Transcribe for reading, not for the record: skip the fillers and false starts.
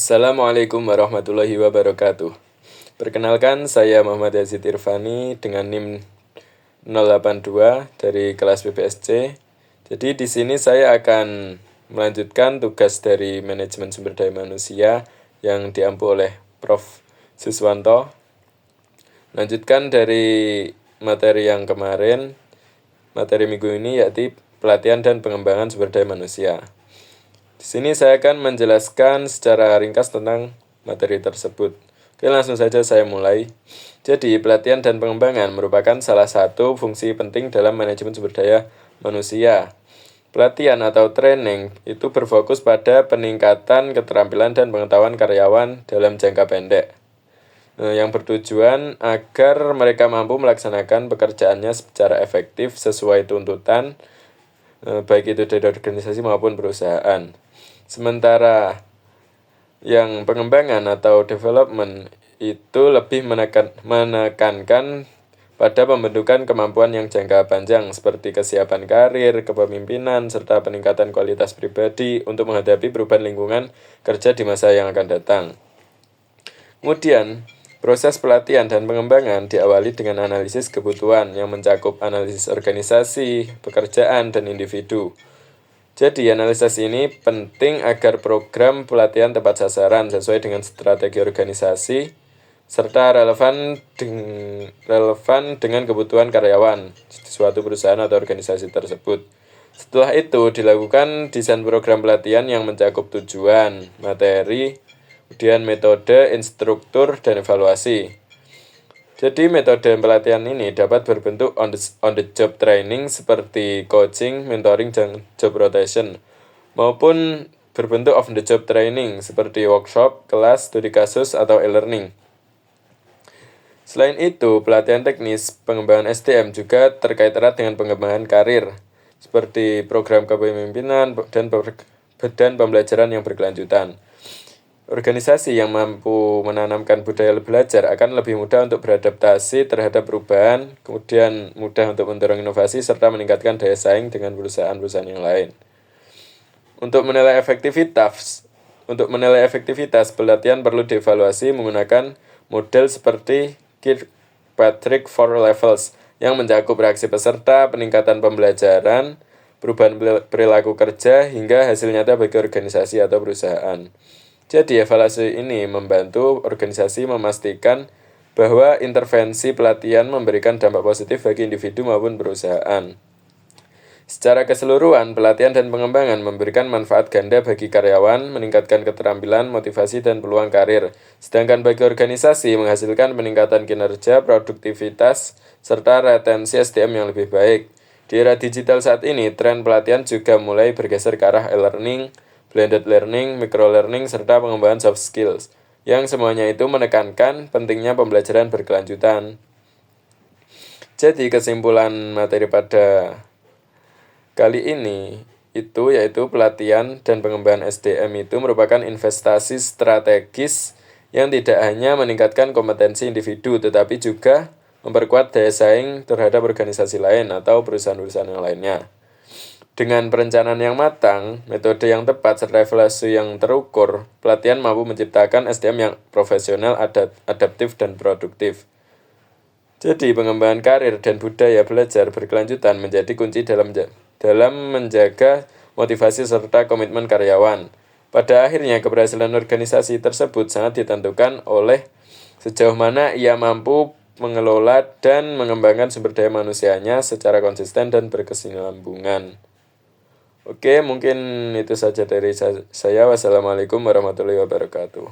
Assalamualaikum warahmatullahi wabarakatuh. Perkenalkan, saya Muhammad Yazid Irfani dengan NIM 082 dari kelas BPSC. Jadi di sini saya akan melanjutkan tugas dari manajemen sumber daya manusia yang diampu oleh Prof. Suswanto. Lanjutkan dari materi yang kemarin, materi minggu ini yaitu pelatihan dan pengembangan sumber daya manusia. Di sini saya akan menjelaskan secara ringkas tentang materi tersebut. Oke, langsung saja saya mulai. Jadi, pelatihan dan pengembangan merupakan salah satu fungsi penting dalam manajemen sumber daya manusia. Pelatihan atau training itu berfokus pada peningkatan keterampilan dan pengetahuan karyawan dalam jangka pendek, yang bertujuan agar mereka mampu melaksanakan pekerjaannya secara efektif sesuai tuntutan, baik itu dari organisasi maupun perusahaan. Sementara yang pengembangan atau development itu lebih menekankan pada pembentukan kemampuan yang jangka panjang seperti kesiapan karir, kepemimpinan, serta peningkatan kualitas pribadi untuk menghadapi perubahan lingkungan kerja di masa yang akan datang. Kemudian, proses pelatihan dan pengembangan diawali dengan analisis kebutuhan yang mencakup analisis organisasi, pekerjaan, dan individu. Jadi, analisis ini penting agar program pelatihan tepat sasaran sesuai dengan strategi organisasi, serta relevan dengan kebutuhan karyawan di suatu perusahaan atau organisasi tersebut. Setelah itu, dilakukan desain program pelatihan yang mencakup tujuan, materi, kemudian metode, instruktur, dan evaluasi. Jadi metode pelatihan ini dapat berbentuk on the job training seperti coaching, mentoring, dan job rotation, maupun berbentuk off the job training seperti workshop, kelas, studi kasus, atau e-learning. Selain itu, pelatihan teknis pengembangan SDM juga terkait erat dengan pengembangan karir, seperti program kepemimpinan dan pembelajaran yang berkelanjutan. Organisasi yang mampu menanamkan budaya belajar akan lebih mudah untuk beradaptasi terhadap perubahan, kemudian mudah untuk mendorong inovasi, serta meningkatkan daya saing dengan perusahaan-perusahaan yang lain. Untuk menilai efektivitas pelatihan perlu dievaluasi menggunakan model seperti Kirkpatrick 4 Levels yang mencakup reaksi peserta, peningkatan pembelajaran, perubahan perilaku kerja, hingga hasil nyata bagi organisasi atau perusahaan. Jadi, evaluasi ini membantu organisasi memastikan bahwa intervensi pelatihan memberikan dampak positif bagi individu maupun perusahaan. Secara keseluruhan, pelatihan dan pengembangan memberikan manfaat ganda bagi karyawan, meningkatkan keterampilan, motivasi, dan peluang karir. Sedangkan bagi organisasi, menghasilkan peningkatan kinerja, produktivitas, serta retensi SDM yang lebih baik. Di era digital saat ini, tren pelatihan juga mulai bergeser ke arah e-learning, blended learning, micro-learning, serta pengembangan soft skills, yang semuanya itu menekankan pentingnya pembelajaran berkelanjutan. Jadi, kesimpulan materi pada kali ini yaitu pelatihan dan pengembangan SDM itu merupakan investasi strategis yang tidak hanya meningkatkan kompetensi individu, tetapi juga memperkuat daya saing terhadap organisasi lain atau perusahaan-perusahaan yang lainnya. Dengan perencanaan yang matang, metode yang tepat, serta evaluasi yang terukur, pelatihan mampu menciptakan SDM yang profesional, adaptif, dan produktif. Jadi, pengembangan karir dan budaya belajar berkelanjutan menjadi kunci dalam menjaga motivasi serta komitmen karyawan. Pada akhirnya, keberhasilan organisasi tersebut sangat ditentukan oleh sejauh mana ia mampu mengelola dan mengembangkan sumber daya manusianya secara konsisten dan berkesinambungan. Oke, mungkin itu saja dari saya. Wassalamualaikum warahmatullahi wabarakatuh.